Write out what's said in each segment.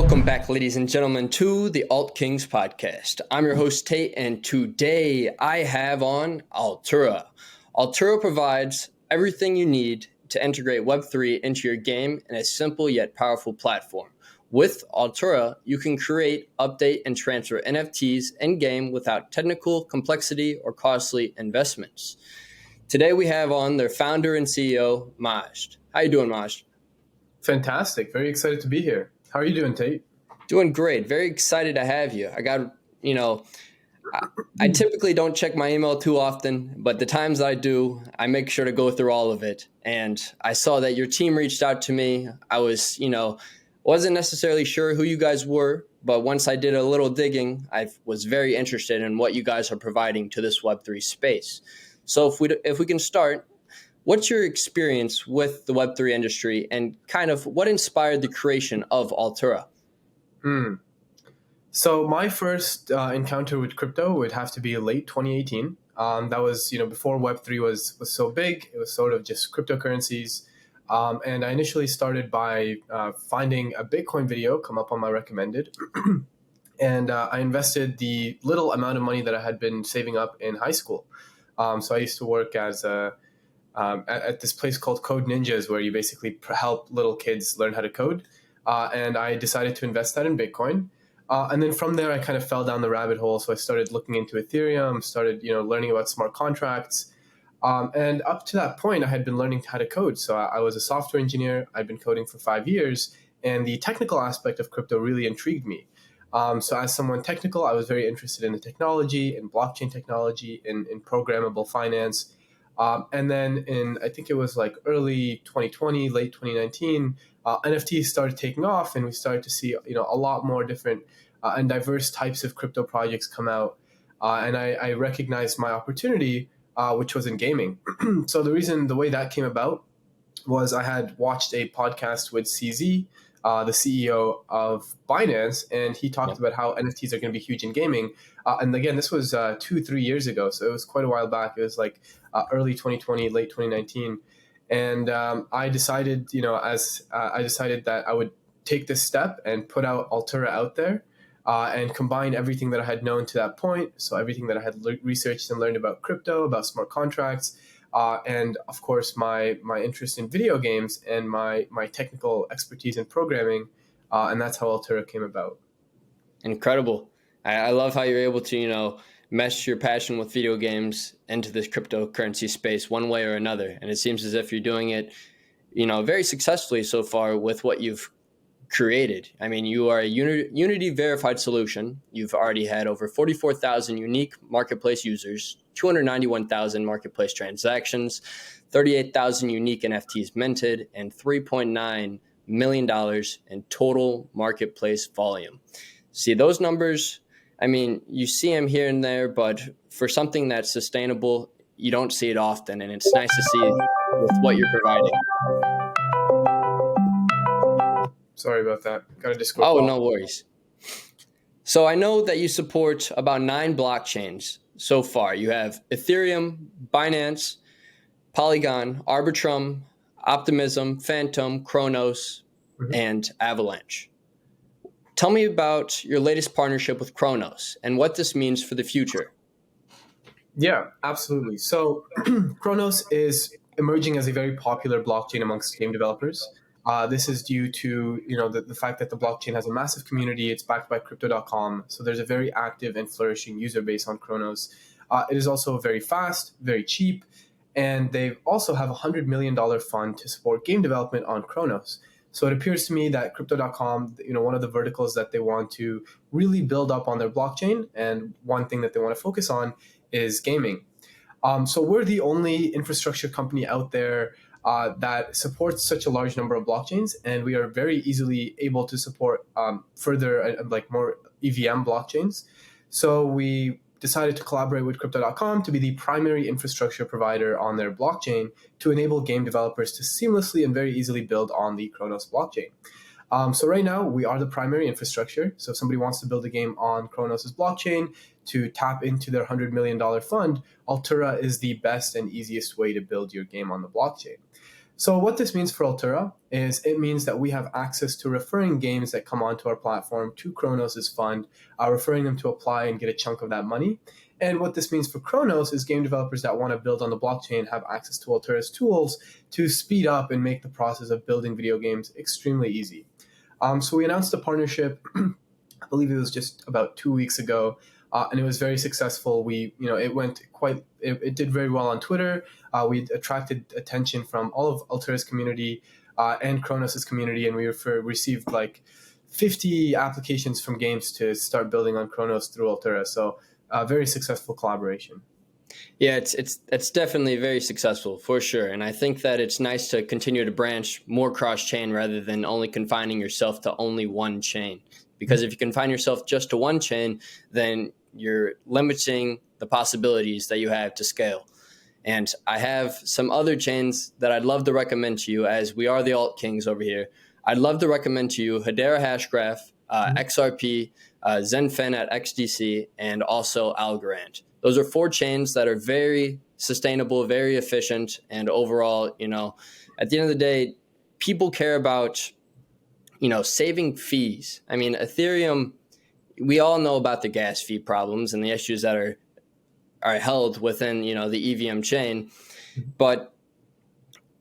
Welcome back, ladies and gentlemen, to the Alt Kings podcast. I'm your host, Tate, and today I have on Altura. Altura provides everything you need to integrate Web3 into your game in a simple yet powerful platform. With Altura, you can create, update, and transfer NFTs in-game without technical complexity or costly investments. Today we have on their founder and CEO, Majd. How you doing, Majd? Fantastic. Very excited to be here. How are you doing, Tate? Doing great. Very excited to have you. I typically don't check my email too often, but the times I do, I make sure to go through all of it. And I saw that your team reached out to me. I was, wasn't necessarily sure who you guys were, but once I did a little digging, I was very interested in what you guys are providing to this Web3 space. So if we can start, what's your experience with the Web3 industry and kind of what inspired the creation of Altura? So my first encounter with crypto would have to be late 2018. That was, before Web3 was so big. It was sort of just cryptocurrencies. And I initially started by finding a Bitcoin video come up on my recommended. And I invested the little amount of money that I had been saving up in high school. So I used to work as at this place called Code Ninjas, where you basically help little kids learn how to code. And I decided to invest that in Bitcoin. And then from there, I kind of fell down the rabbit hole. So I started looking into Ethereum, started learning about smart contracts. And up to that point, I had been learning how to code. So I was a software engineer. I'd been coding for 5 years. And the technical aspect of crypto really intrigued me. So as someone technical, I was very interested in the technology, in blockchain technology, in programmable finance. And then I think it was like early 2020, late 2019, NFTs started taking off, and we started to see a lot more different and diverse types of crypto projects come out. And I recognized my opportunity, which was in gaming. So the way that came about was I had watched a podcast with CZ, the CEO of Binance, and he talked about how NFTs are going to be huge in gaming. And again, this was 2-3 years ago, so it was quite a while back. It was like early 2020, late 2019. And I decided, I decided that I would take this step and put out Altura out there and combine everything that I had known to that point. So everything that I had researched and learned about crypto, about smart contracts, and of course my interest in video games and my technical expertise in programming. And that's how Altura came about. Incredible. I love how you're able to, mesh your passion with video games into this cryptocurrency space one way or another. And it seems as if you're doing it, very successfully so far with what you've created. I mean, you are a Unity verified solution. You've already had over 44,000 unique marketplace users, 291,000 marketplace transactions, 38,000 unique NFTs minted, and $3.9 million in total marketplace volume. See, those numbers, I mean, you see them here and there, but for something that's sustainable, you don't see it often, and it's nice to see with what you're providing. Sorry about that. Got a Discord call. call. No worries. So I know that you support about 9 blockchains so far. You have Ethereum, Binance, Polygon, Arbitrum, Optimism, Phantom, Chronos, and Avalanche. Tell me about your latest partnership with Chronos and what this means for the future. Yeah, absolutely. So Chronos is emerging as a very popular blockchain amongst game developers. This is due to the fact that the blockchain has a massive community. It's backed by Crypto.com, so there's a very active and flourishing user base on Chronos. It is also very fast, very cheap, and they also have a $100 million fund to support game development on Chronos. So it appears to me that Crypto.com, one of the verticals that they want to really build up on their blockchain, and one thing that they want to focus on is gaming. So we're the only infrastructure company out there that supports such a large number of blockchains, and we are very easily able to support further, more EVM blockchains. So we decided to collaborate with Crypto.com to be the primary infrastructure provider on their blockchain to enable game developers to seamlessly and very easily build on the Chronos blockchain. So right now, we are the primary infrastructure. So if somebody wants to build a game on Chronos' blockchain to tap into their $100 million fund, Altura is the best and easiest way to build your game on the blockchain. So what this means for Altura is it means that we have access to referring games that come onto our platform to Kronos' fund, referring them to apply and get a chunk of that money. And what this means for Kronos is game developers that want to build on the blockchain have access to Altura's tools to speed up and make the process of building video games extremely easy. So we announced a partnership, I believe it was just about 2 weeks ago, and it was very successful. It did very well on Twitter. We attracted attention from all of Altura's community and Kronos' community, and we received like 50 applications from games to start building on Kronos through Altura. So very successful collaboration. Yeah, it's definitely very successful for sure. And I think that it's nice to continue to branch more cross-chain rather than only confining yourself to only one chain. Because if you confine yourself just to one chain, then you're limiting the possibilities that you have to scale. And I have some other chains that I'd love to recommend to you, as we are the alt kings over here. I'd love to recommend to you Hedera Hashgraph, XRP, Zenfen at XDC, and also Algorand. Those are 4 chains that are very sustainable, very efficient, and overall, at the end of the day, people care about, saving fees. I mean, Ethereum, we all know about the gas fee problems and the issues that are held within, the EVM chain. But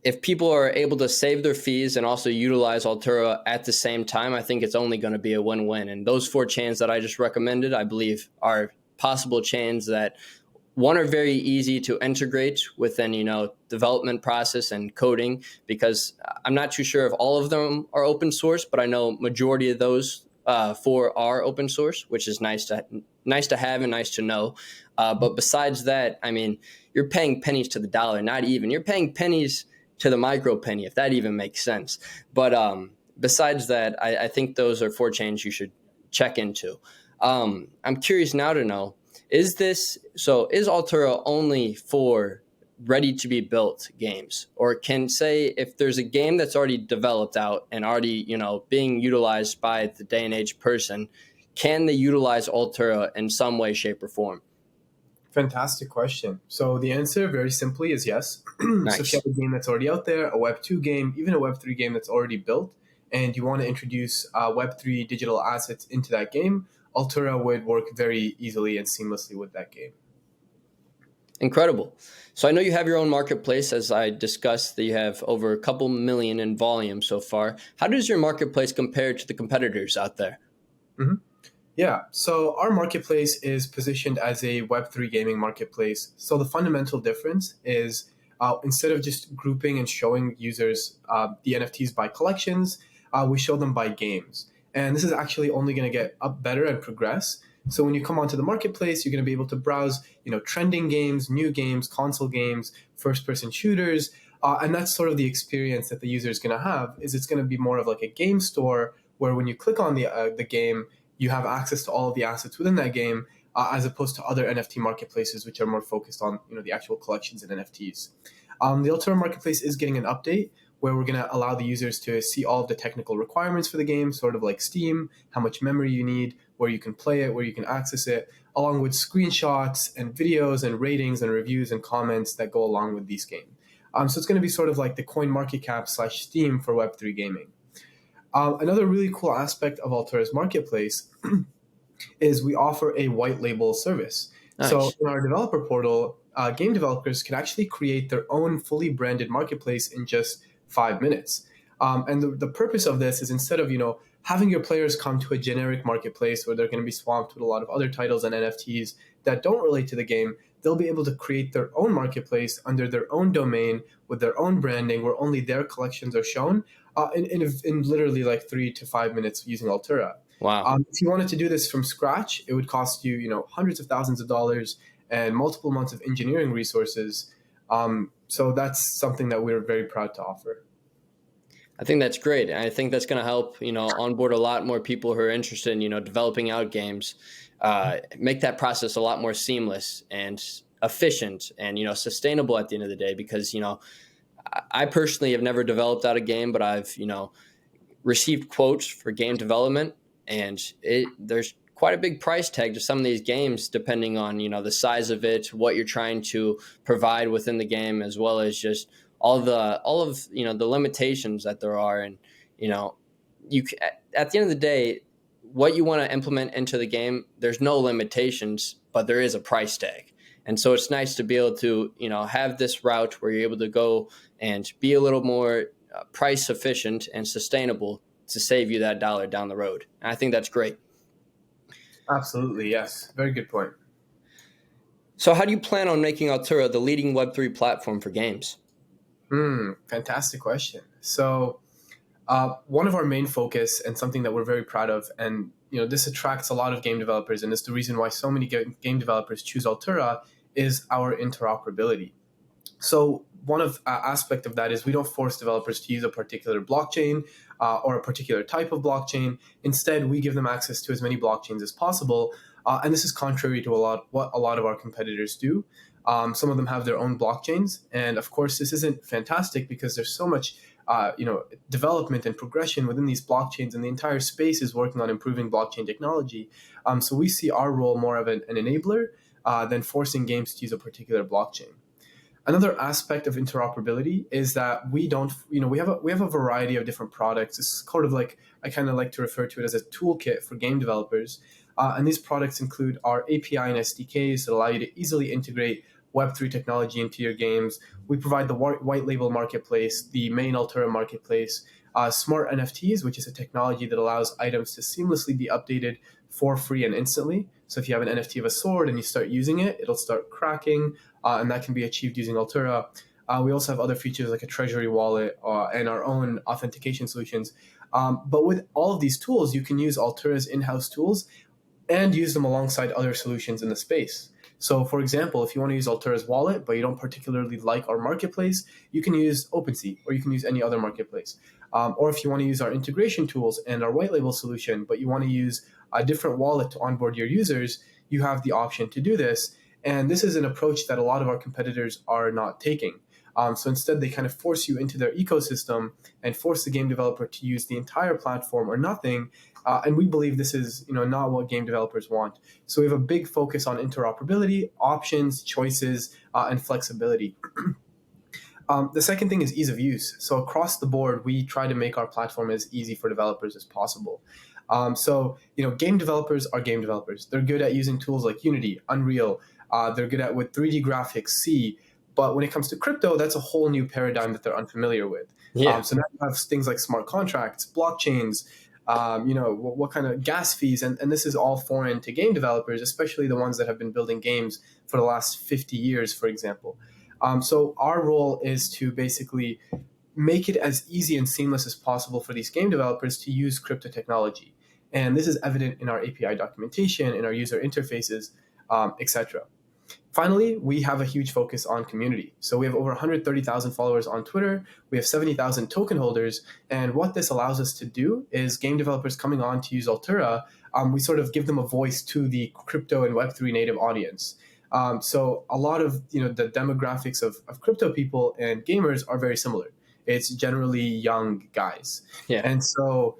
if people are able to save their fees and also utilize Altura at the same time, I think it's only going to be a win-win. And those 4 chains that I just recommended, I believe, are possible chains that, one, are very easy to integrate within, development process and coding, because I'm not too sure if all of them are open source, but I know majority of those 4 are open source, which is nice to have and nice to know. But besides that, I mean, you're paying pennies to the dollar, not even. You're paying pennies to the micro penny, if that even makes sense. But besides that, I think those are 4 chains you should check into. I'm curious now to know, is Altura only for ready to be built games? Or can, say, if there's a game that's already developed out and already, being utilized by the day and age person, can they utilize Altura in some way, shape, or form? Fantastic question. So the answer, very simply, is yes. Nice. So if you have a game that's already out there, a Web2 game, even a Web3 game that's already built, and you want to introduce Web3 digital assets into that game, Altura would work very easily and seamlessly with that game. Incredible. So I know you have your own marketplace, as I discussed, that you have over a couple million in volume so far. How does your marketplace compare to the competitors out there? Mm-hmm. Yeah, so our marketplace is positioned as a Web3 gaming marketplace. So the fundamental difference is instead of just grouping and showing users the NFTs by collections, we show them by games. And this is actually only going to get up better and progress. So when you come onto the marketplace, you're going to be able to browse, trending games, new games, console games, first-person shooters. And that's sort of the experience that the user is going to have, is it's going to be more of like a game store where when you click on the game, you have access to all of the assets within that game, as opposed to other NFT marketplaces, which are more focused on the actual collections and NFTs. The Altura marketplace is getting an update where we're going to allow the users to see all of the technical requirements for the game, sort of like Steam, how much memory you need, where you can play it, where you can access it, along with screenshots and videos and ratings and reviews and comments that go along with these games. So it's going to be sort of like the CoinMarketCap / Steam for Web3 gaming. Another really cool aspect of Altura's marketplace is we offer a white label service. Nice. So in our developer portal, game developers can actually create their own fully branded marketplace in just 5 minutes. And the purpose of this is, instead of having your players come to a generic marketplace where they're going to be swamped with a lot of other titles and NFTs that don't relate to the game, they'll be able to create their own marketplace under their own domain with their own branding, where only their collections are shown in literally like 3 to 5 minutes using Altura. Wow. If you wanted to do this from scratch, it would cost you, hundreds of thousands of dollars and multiple months of engineering resources. So that's something that we're very proud to offer. I think that's great. I think that's going to help, onboard a lot more people who are interested in, developing out games, make that process a lot more seamless and efficient and, sustainable at the end of the day. Because, I personally have never developed out a game, but I've, received quotes for game development, and there's quite a big price tag to some of these games, depending on, the size of it, what you're trying to provide within the game, as well as just all of the limitations that there are, and you know you at the end of the day, what you want to implement into the game, there's no limitations, but there is a price tag. And so it's nice to be able to have this route where you're able to go and be a little more price efficient and sustainable to save you that dollar down the road. And I think that's great. Absolutely, yes. Very good point. So how do you plan on making Altura the leading Web3 platform for games? Fantastic question. So one of our main focus and something that we're very proud of, and this attracts a lot of game developers, and it's the reason why so many game developers choose Altura, is our interoperability. So one of aspect of that is we don't force developers to use a particular blockchain or a particular type of blockchain. Instead, we give them access to as many blockchains as possible, and this is contrary to what a lot of our competitors do. Some of them have their own blockchains, and of course, this isn't fantastic because there's so much development and progression within these blockchains, and the entire space is working on improving blockchain technology. So we see our role more of an enabler than forcing games to use a particular blockchain. Another aspect of interoperability is that we have a variety of different products. It's sort of like, I kind of like to refer to it as a toolkit for game developers. And these products include our API and SDKs that allow you to easily integrate Web3 technology into your games. We provide the white label marketplace, the main Altura marketplace, smart NFTs, which is a technology that allows items to seamlessly be updated for free and instantly. So if you have an NFT of a sword and you start using it, it'll start cracking, and that can be achieved using Altura. We also have other features like a treasury wallet and our own authentication solutions. But with all of these tools, you can use Altura's in-house tools and use them alongside other solutions in the space. So, for example, if you want to use Altura's wallet, but you don't particularly like our marketplace, you can use OpenSea, or you can use any other marketplace. Or if you want to use our integration tools and our white label solution, but you want to use a different wallet to onboard your users, you have the option to do this. And this is an approach that a lot of our competitors are not taking. So instead, they kind of force you into their ecosystem and force the game developer to use the entire platform or nothing. And we believe this is not what game developers want. So we have a big focus on interoperability, options, choices, and flexibility. The second thing is ease of use. So across the board, we try to make our platform as easy for developers as possible. Game developers are game developers. They're good at using tools like Unity, Unreal. They're good at with 3D graphics, C. But when it comes to crypto, that's a whole new paradigm that they're unfamiliar with. Yeah. So now you have things like smart contracts, blockchains, what kind of gas fees, and this is all foreign to game developers, especially the ones that have been building games for the last 50 years, for example. So our role is to basically make it as easy and seamless as possible for these game developers to use crypto technology. And this is evident in our API documentation, in our user interfaces, etc. Finally, we have a huge focus on community. So we have over 130,000 followers on Twitter. We have 70,000 token holders. And what this allows us to do is game developers coming on to use Altura, we sort of give them a voice to the crypto and Web3 native audience. So a lot of the demographics of crypto people and gamers are very similar. It's generally young guys. Yeah. And so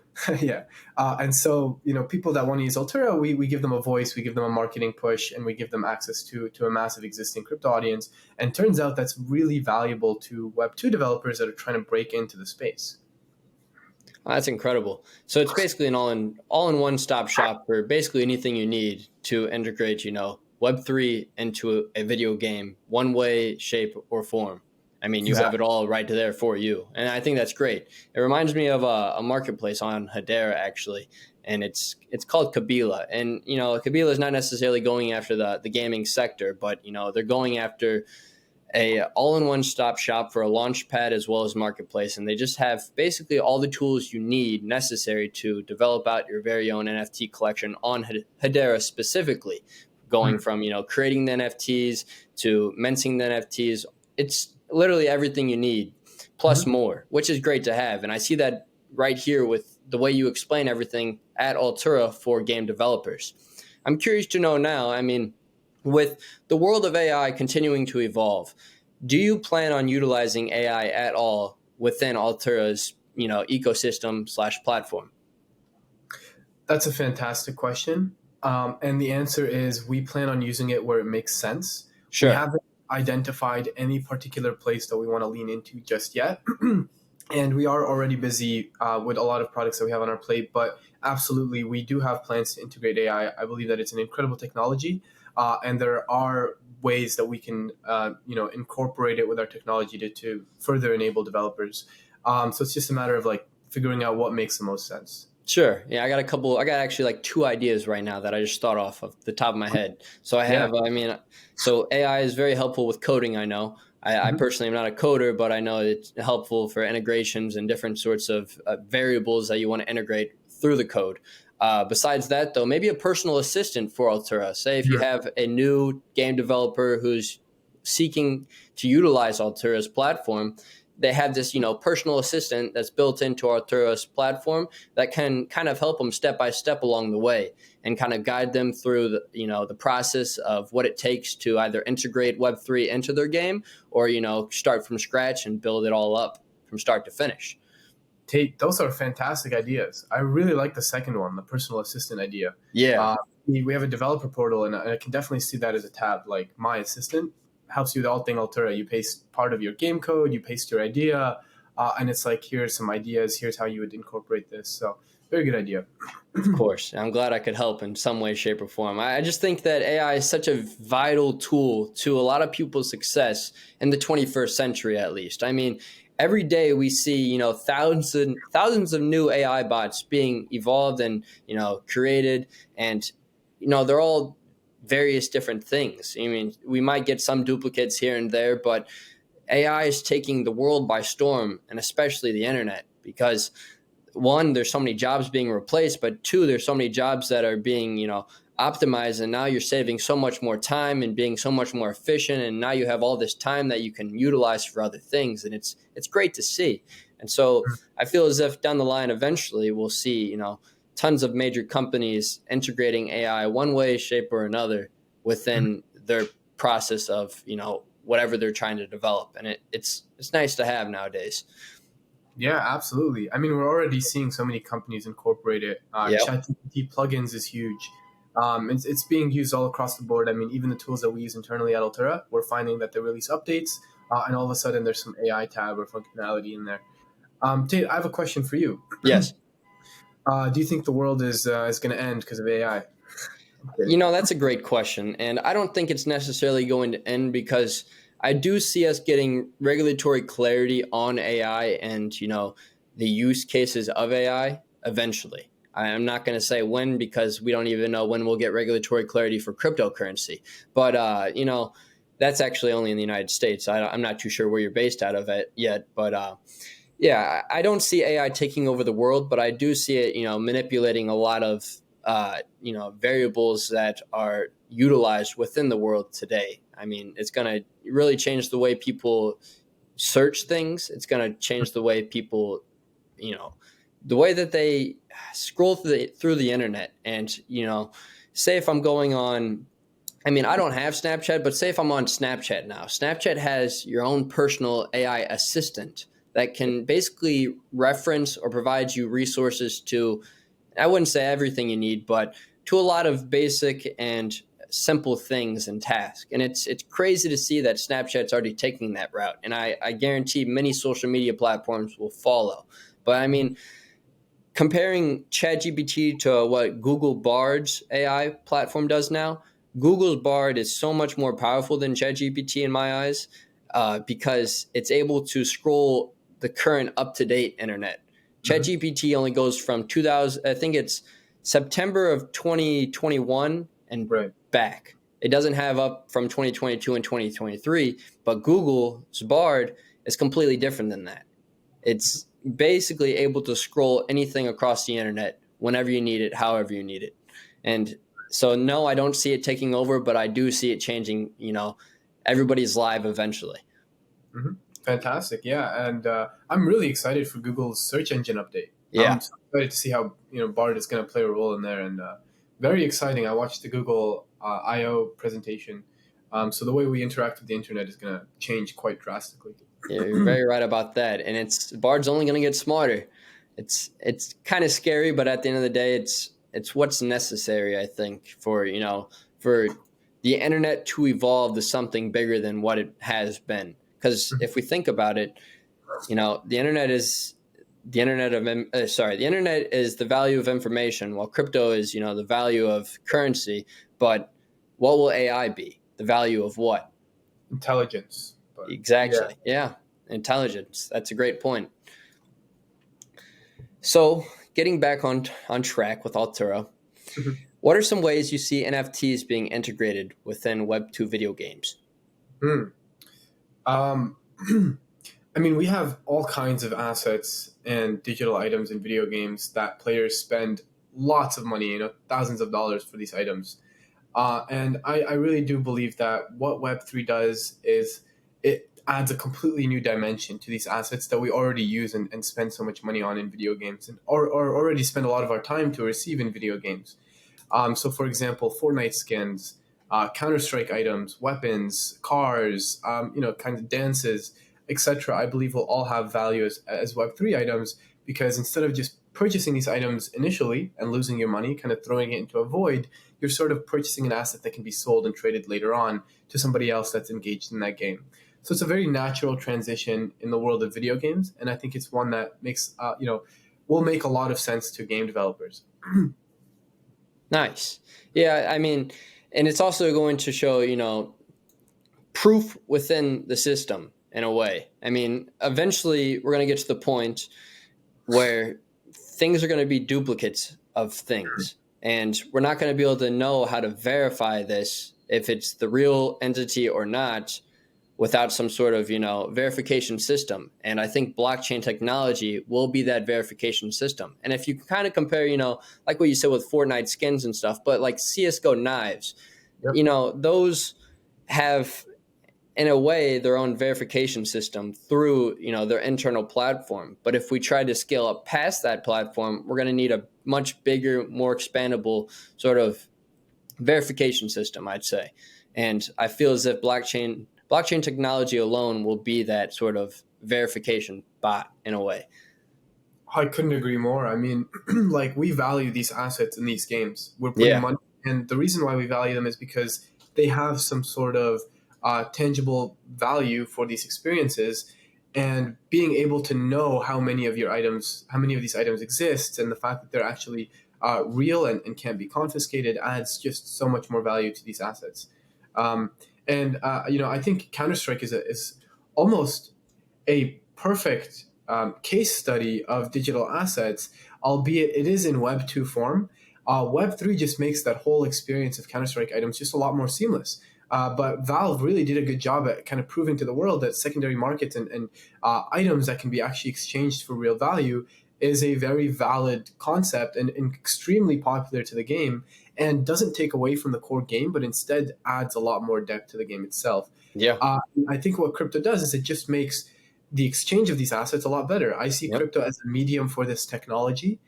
people that want to use Altura, we give them a voice, we give them a marketing push, and we give them access to a massive existing crypto audience. And turns out that's really valuable to Web2 developers that are trying to break into the space. That's incredible. So it's basically an all in one stop shop for basically anything you need to integrate, Web3 into a video game, one way, shape, or form. I mean, you have it all right there for you. And I think that's great. It reminds me of a marketplace on Hedera, actually. And it's called Kabila. And, Kabila is not necessarily going after the gaming sector, but, they're going after a all-in-one stop shop for a launch pad as well as marketplace. And they just have basically all the tools you need necessary to develop out your very own NFT collection on Hedera specifically, going from, creating the NFTs to minting the NFTs. It's literally everything you need, plus more, which is great to have. And I see that right here with the way you explain everything at Altura for game developers. I'm curious to know now, with the world of AI continuing to evolve, do you plan on utilizing AI at all within Altura's, ecosystem/platform? That's a fantastic question. And the answer is we plan on using it where it makes sense. Sure. identified any particular place that we want to lean into just yet. And we are already busy with a lot of products that we have on our plate, but absolutely, we do have plans to integrate AI. I believe that it's an incredible technology, and there are ways that we can, incorporate it with our technology to further enable developers. So it's just a matter of like figuring out what makes the most sense. Sure. Yeah, I got actually like two ideas right now that I just thought off of the top of my head. So I Yeah. have, so AI is very helpful with coding. I know. I Mhm. personally am not a coder, but I know it's helpful for integrations and different sorts of variables that you want to integrate through the code. Besides that, though, maybe a personal assistant for Altura. Say if you have a new game developer who's seeking to utilize Altura's platform, they have this, personal assistant that's built into Altura's platform that can kind of help them step by step along the way and kind of guide them through the process of what it takes to either integrate Web3 into their game or, start from scratch and build it all up from start to finish. Tate, those are fantastic ideas. I really like the second one, the personal assistant idea. Yeah. We have a developer portal, and I can definitely see that as a tab. Like My Assistant helps you with all thing Altura. You paste part of your game code, you paste your idea, and it's like, here's some ideas, here's how you would incorporate this. So, very good idea. Of course. I'm glad I could help in some way, shape, or form. I just think that AI is such a vital tool to a lot of people's success in the 21st century, at least. I mean, every day we see, thousands of new AI bots being evolved and, created. And, they're all various different things. I mean, we might get some duplicates here and there, but AI is taking the world by storm, and especially the internet, because one, there's so many jobs being replaced, but two, there's so many jobs that are being, optimized, and now you're saving so much more time and being so much more efficient, and now you have all this time that you can utilize for other things, and it's great to see. And so I feel as if down the line, eventually, we'll see, tons of major companies integrating AI one way, shape, or another within their process of, whatever they're trying to develop, and it's nice to have nowadays. Yeah, absolutely. I mean, we're already seeing so many companies incorporate it. Yep. ChatGPT plugins is huge. It's being used all across the board. I mean, even the tools that we use internally at Altura, we're finding that they release updates, and all of a sudden there's some AI tab or functionality in there. Tate, I have a question for you. Yes. Do you think the world is going to end because of AI? That's a great question. And I don't think it's necessarily going to end because I do see us getting regulatory clarity on AI and, the use cases of AI eventually. I'm not going to say when because we don't even know when we'll get regulatory clarity for cryptocurrency. But, that's actually only in the United States. I'm not too sure where you're based out of it yet. But yeah, I don't see AI taking over the world, but I do see it, manipulating a lot of variables that are utilized within the world today. I mean, it's going to really change the way people search things. It's going to change the way people, the way that they scroll through the internet. And, say if I'm going on, I mean, I don't have Snapchat, but say if I'm on Snapchat now, Snapchat has your own personal AI assistant that can basically reference or provide you resources to, I wouldn't say everything you need, but to a lot of basic and simple things and tasks. And it's crazy to see that Snapchat's already taking that route. And I guarantee many social media platforms will follow. But I mean, comparing ChatGPT to what Google Bard's AI platform does now, Google's Bard is so much more powerful than ChatGPT in my eyes because it's able to scroll the current up-to-date internet. ChatGPT only goes from 2000, I think it's September of 2021 and Right. back. It doesn't have up from 2022 and 2023, but Google's Bard is completely different than that. It's basically able to scroll anything across the internet whenever you need it, however you need it. And so, no, I don't see it taking over, but I do see it changing, everybody's life eventually. Mm-hmm. Fantastic, yeah, and I'm really excited for Google's search engine update. Yeah. I'm so excited to see how Bard is going to play a role in there, and very exciting. I watched the Google I/O presentation, so the way we interact with the internet is going to change quite drastically. Yeah, you're very right about that, and Bard's only going to get smarter. It's kind of scary, but at the end of the day, it's what's necessary, I think, for for the internet to evolve to something bigger than what it has been. Because if we think about it, the internet is the internet is the value of information, while crypto is, the value of currency. But what will AI be? The value of what? Intelligence. But yeah. Exactly. Yeah. Intelligence. That's a great point. So getting back on track with Altura, Mhm. what are some ways you see NFTs being integrated within Web2 video games? Um, I mean, we have all kinds of assets and digital items in video games that players spend lots of money, thousands of dollars for these items. And I really do believe that what Web3 does is it adds a completely new dimension to these assets that we already use and spend so much money on in video games, and or already spend a lot of our time to receive in video games. So, for example, Fortnite skins, Counter-Strike items, weapons, cars, kind of dances, etc. I believe will all have value as Web3 items, because instead of just purchasing these items initially and losing your money, kind of throwing it into a void, you're sort of purchasing an asset that can be sold and traded later on to somebody else that's engaged in that game. So it's a very natural transition in the world of video games, and I think it's one that will make a lot of sense to game developers. Nice. Yeah, I mean, and it's also going to show, proof within the system in a way. I mean, eventually we're going to get to the point where things are going to be duplicates of things. And we're not going to be able to know how to verify this, if it's the real entity or not, without some sort of, verification system. And I think blockchain technology will be that verification system. And if you kind of compare, like what you said with Fortnite skins and stuff, but like CSGO knives, Yep. Those have, in a way, their own verification system through, their internal platform. But if we try to scale up past that platform, we're going to need a much bigger, more expandable sort of verification system, I'd say. And I feel as if blockchain technology alone will be that sort of verification bot in a way. I couldn't agree more. I mean, like, we value these assets in these games. We're putting Yeah. money, and the reason why we value them is because they have some sort of tangible value for these experiences. And being able to know how many of these items exist, and the fact that they're actually real and can't be confiscated, adds just so much more value to these assets. I think Counter-Strike is almost a perfect case study of digital assets, albeit it is in Web 2 form. Web 3 just makes that whole experience of Counter-Strike items just a lot more seamless. But Valve really did a good job at kind of proving to the world that secondary markets and items that can be actually exchanged for real value is a very valid concept and extremely popular to the game, and doesn't take away from the core game, but instead adds a lot more depth to the game itself. Yeah. I think what crypto does is it just makes the exchange of these assets a lot better. I see Yep. crypto as a medium for this technology,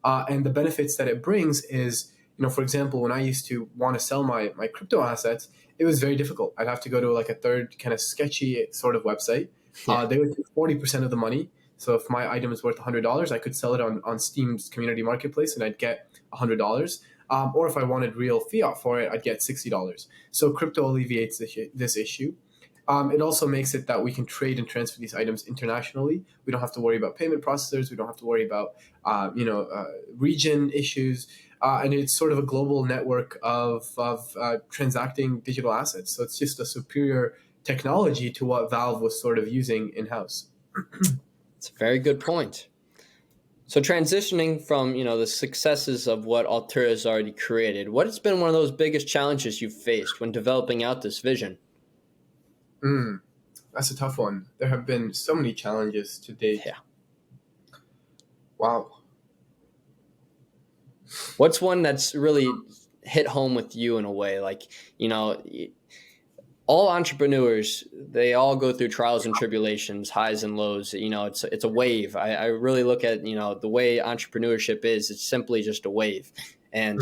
and the benefits that it brings is, for example, when I used to want to sell my crypto assets, it was very difficult. I'd have to go to like a third kind of sketchy sort of website. Yeah. They would take 40% of the money. So if my item is worth $100, I could sell it on Steam's community marketplace and I'd get $100. Or if I wanted real fiat for it, I'd get $60. So crypto alleviates this issue. It also makes it that we can trade and transfer these items internationally. We don't have to worry about payment processors. We don't have to worry about region issues. And it's sort of a global network of transacting digital assets. So it's just a superior technology to what Valve was sort of using in-house. It's a very good point. So transitioning from, the successes of what Altura has already created, what has been one of those biggest challenges you've faced when developing out this vision? That's a tough one. There have been so many challenges to date. Yeah. Wow. What's one that's really hit home with you in a way? Like, all entrepreneurs, they all go through trials and tribulations, highs and lows. It's a wave. I really look at, the way entrepreneurship is, it's simply just a wave. And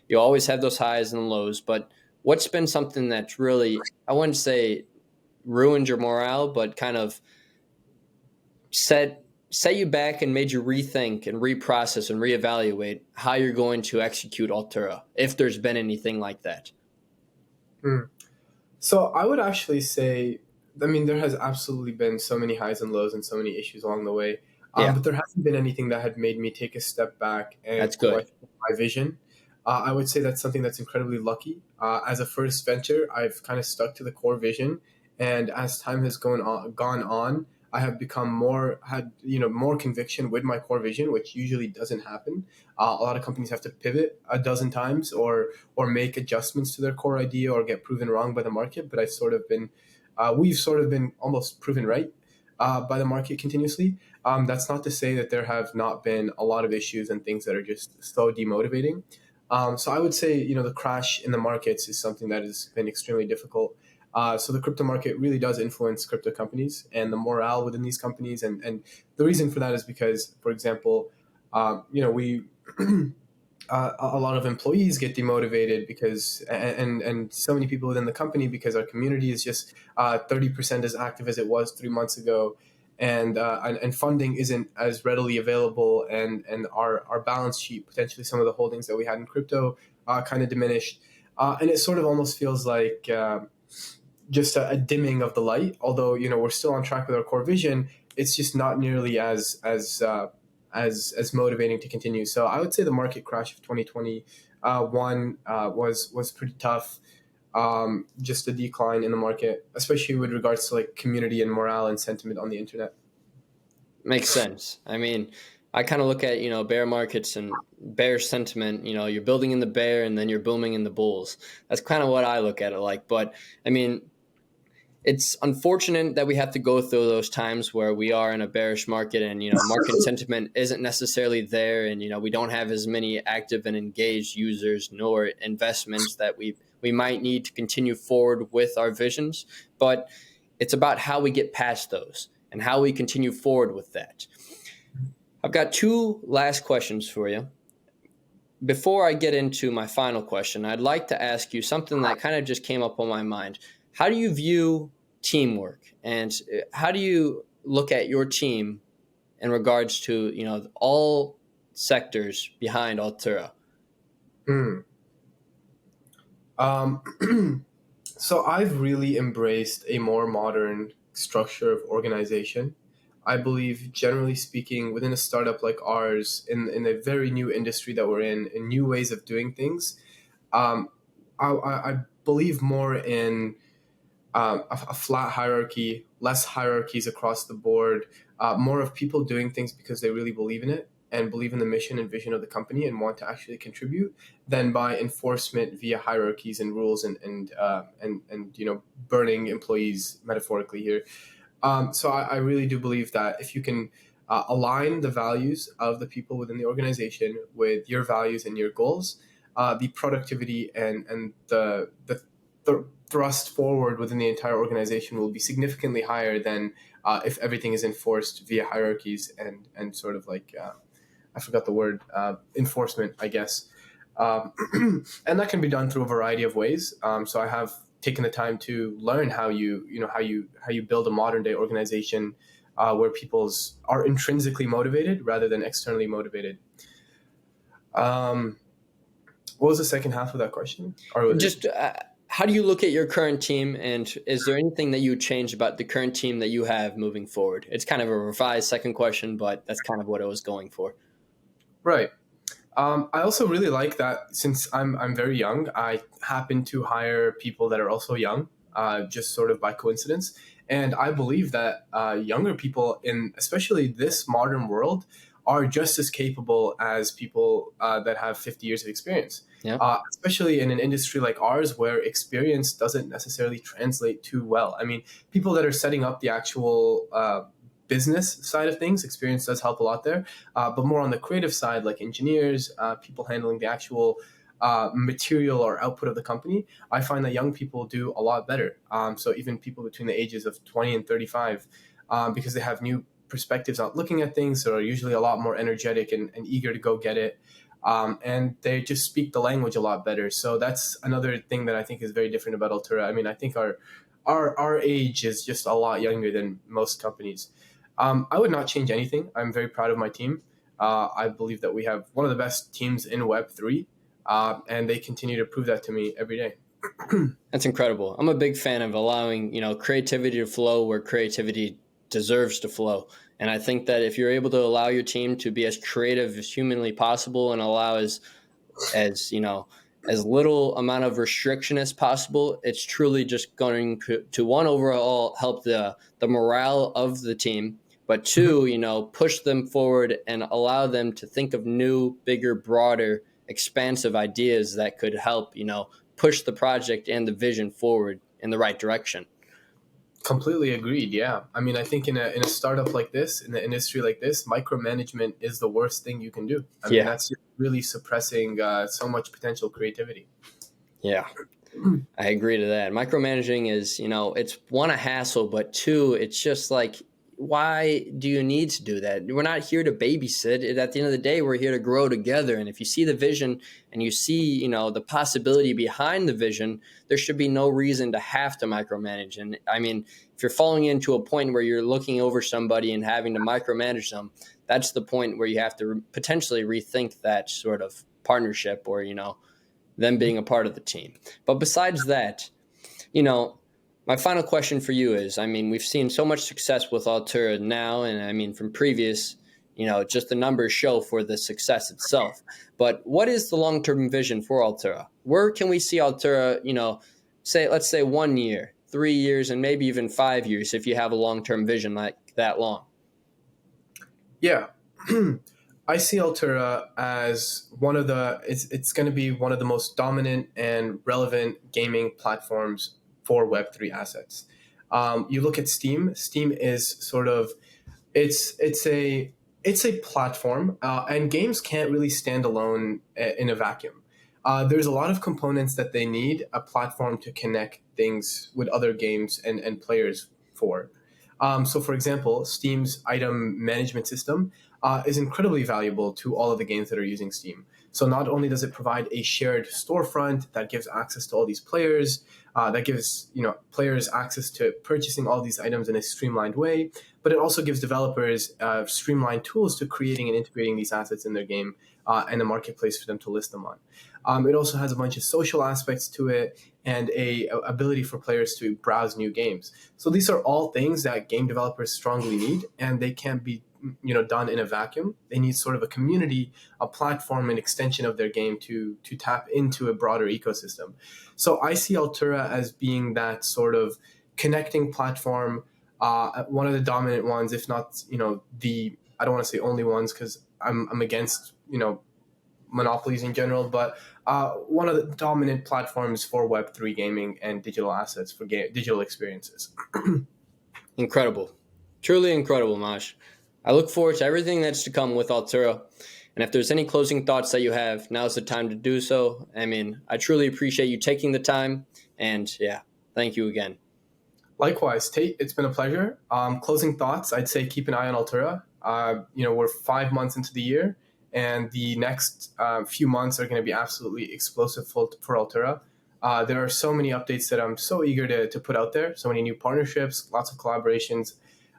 you always have those highs and lows. But what's been something that's really, I wouldn't say ruined your morale, but kind of set you back and made you rethink and reprocess and reevaluate how you're going to execute Altura, if there's been anything like that? Mm. So I would actually say, I mean, there has absolutely been so many highs and lows and so many issues along the way, Yeah, but there hasn't been anything that had made me take a step back and that's good. question my vision. I would say that's something that's incredibly lucky. As a first venture, I've kind of stuck to the core vision, and as time has gone on, I have become more conviction with my core vision, which usually doesn't happen. A lot of companies have to pivot a dozen times or make adjustments to their core idea or get proven wrong by the market. But we've sort of been almost proven right by the market continuously. That's not to say that there have not been a lot of issues and things that are just so demotivating. So I would say, the crash in the markets is something that has been extremely difficult. So the crypto market really does influence crypto companies and the morale within these companies. And the reason for that is because, for example, we a lot of employees get demotivated because and so many people within the company because our community is just 30% as active as it was 3 months ago, and funding isn't as readily available, and our balance sheet, potentially some of the holdings that we had in crypto, kind of diminished, and it sort of almost feels like just a dimming of the light. Although we're still on track with our core vision, it's just not nearly as motivating to continue. So I would say the market crash of 2021 was pretty tough. Just a decline in the market, especially with regards to like community and morale and sentiment on the internet. Makes sense. I mean, I kind of look at, bear markets and bear sentiment, you're building in the bear and then you're booming in the bulls. That's kind of what I look at it like. But I mean, it's unfortunate that we have to go through those times where we are in a bearish market and, market sentiment isn't necessarily there. And, we don't have as many active and engaged users nor investments that we might need to continue forward with our visions. But it's about how we get past those and how we continue forward with that. I've got two last questions for you. Before I get into my final question, I'd like to ask you something that kind of just came up on my mind. How do you view teamwork, and how do you look at your team in regards to, all sectors behind Altura? Hmm. So I've really embraced a more modern structure of organization. I believe, generally speaking, within a startup like ours, in a very new industry that we're in new ways of doing things, um, I believe more in a flat hierarchy, less hierarchies across the board, more of people doing things because they really believe in it and believe in the mission and vision of the company and want to actually contribute, than by enforcement via hierarchies and rules and burning employees metaphorically here. So I really do believe that if you can align the values of the people within the organization with your values and your goals, the productivity and the thrust forward within the entire organization will be significantly higher than if everything is enforced via hierarchies and sort of like I forgot the word, enforcement, I guess. Um, and that can be done through a variety of ways. So I have taken the time to learn how you build a modern day organization where people's are intrinsically motivated rather than externally motivated. Um, what was the second half of that question? Or was it? Just how do you look at your current team, and is there anything that you would change about the current team that you have moving forward? It's kind of a revised second question, but that's kind of what I was going for. Right. I also really like that since I'm very young, I happen to hire people that are also young, just sort of by coincidence. And I believe that younger people in especially this modern world are just as capable as people that have 50 years of experience. Yeah. Especially in an industry like ours where experience doesn't necessarily translate too well. I mean, people that are setting up the actual business side of things, experience does help a lot there. But more on the creative side, like engineers, people handling the actual material or output of the company, I find that young people do a lot better. So even people between the ages of 20 and 35, because they have new perspectives on looking at things, so are usually a lot more energetic and eager to go get it. And they just speak the language a lot better. So that's another thing that I think is very different about Altura. I mean, I think our age is just a lot younger than most companies. I would not change anything. I'm very proud of my team. I believe that we have one of the best teams in Web3, and they continue to prove that to me every day. That's incredible. I'm a big fan of allowing, creativity to flow where creativity deserves to flow. And I think that if you're able to allow your team to be as creative as humanly possible and allow as as little amount of restriction as possible, it's truly just going to one, overall help the morale of the team, but two, push them forward and allow them to think of new, bigger, broader, expansive ideas that could help push the project and the vision forward in the right direction. Completely agreed. Yeah. I mean, I think in a startup like this, in the industry like this, micromanagement is the worst thing you can do. I mean, that's just really suppressing so much potential creativity. Yeah, I agree to that. Micromanaging is, it's one, a hassle, but two, it's just like, why do you need to do that? We're not here to babysit. At the end of the day, we're here to grow together. And if you see the vision and you see, the possibility behind the vision, there should be no reason to have to micromanage. And I mean, if you're falling into a point where you're looking over somebody and having to micromanage them, that's the point where you have to potentially rethink that sort of partnership or, them being a part of the team. But besides that, my final question for you is, I mean, we've seen so much success with Altura now, and I mean, from previous, just the numbers show for the success itself. But what is the long-term vision for Altura? Where can we see Altura, let's say 1 year, 3 years, and maybe even 5 years if you have a long-term vision like that long? Yeah. I see Altura as it's going to be one of the most dominant and relevant gaming platforms for Web3 assets. You look at Steam. Steam is sort of it's a platform, and games can't really stand alone in a vacuum. There's a lot of components that they need a platform to connect things with other games and players for. So, for example, Steam's item management system is incredibly valuable to all of the games that are using Steam. So not only does it provide a shared storefront that gives access to all these players, that gives players access to purchasing all these items in a streamlined way, but it also gives developers streamlined tools to creating and integrating these assets in their game and a marketplace for them to list them on. It also has a bunch of social aspects to it and a ability for players to browse new games. So these are all things that game developers strongly need, and they can't be done in a vacuum. They need sort of a community, a platform, an extension of their game to tap into a broader ecosystem. So I see Altura as being that sort of connecting platform, one of the dominant ones, if not I don't want to say only ones because I'm against monopolies in general, but one of the dominant platforms for Web3 gaming and digital assets for digital experiences. Incredible. Truly incredible, Mash. I look forward to everything that's to come with Altura. And if there's any closing thoughts that you have, now's the time to do so. I mean, I truly appreciate you taking the time. And yeah, thank you again. Likewise, Tate, it's been a pleasure. Closing thoughts, I'd say keep an eye on Altura. We're 5 months into the year, and the next few months are going to be absolutely explosive for Altura. There are so many updates that I'm so eager to put out there, so many new partnerships, lots of collaborations,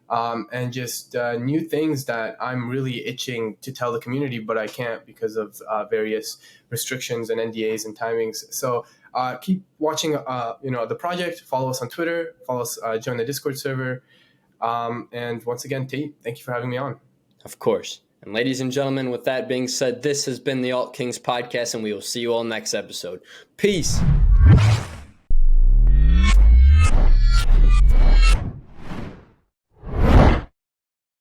and just new things that I'm really itching to tell the community, but I can't because of various restrictions and NDAs and timings. So keep watching the project, follow us on Twitter, follow us, join the Discord server. And once again, Tate, thank you for having me on. Of course. And ladies and gentlemen, with that being said, this has been the Alt Kings podcast, and we will see you all next episode. Peace.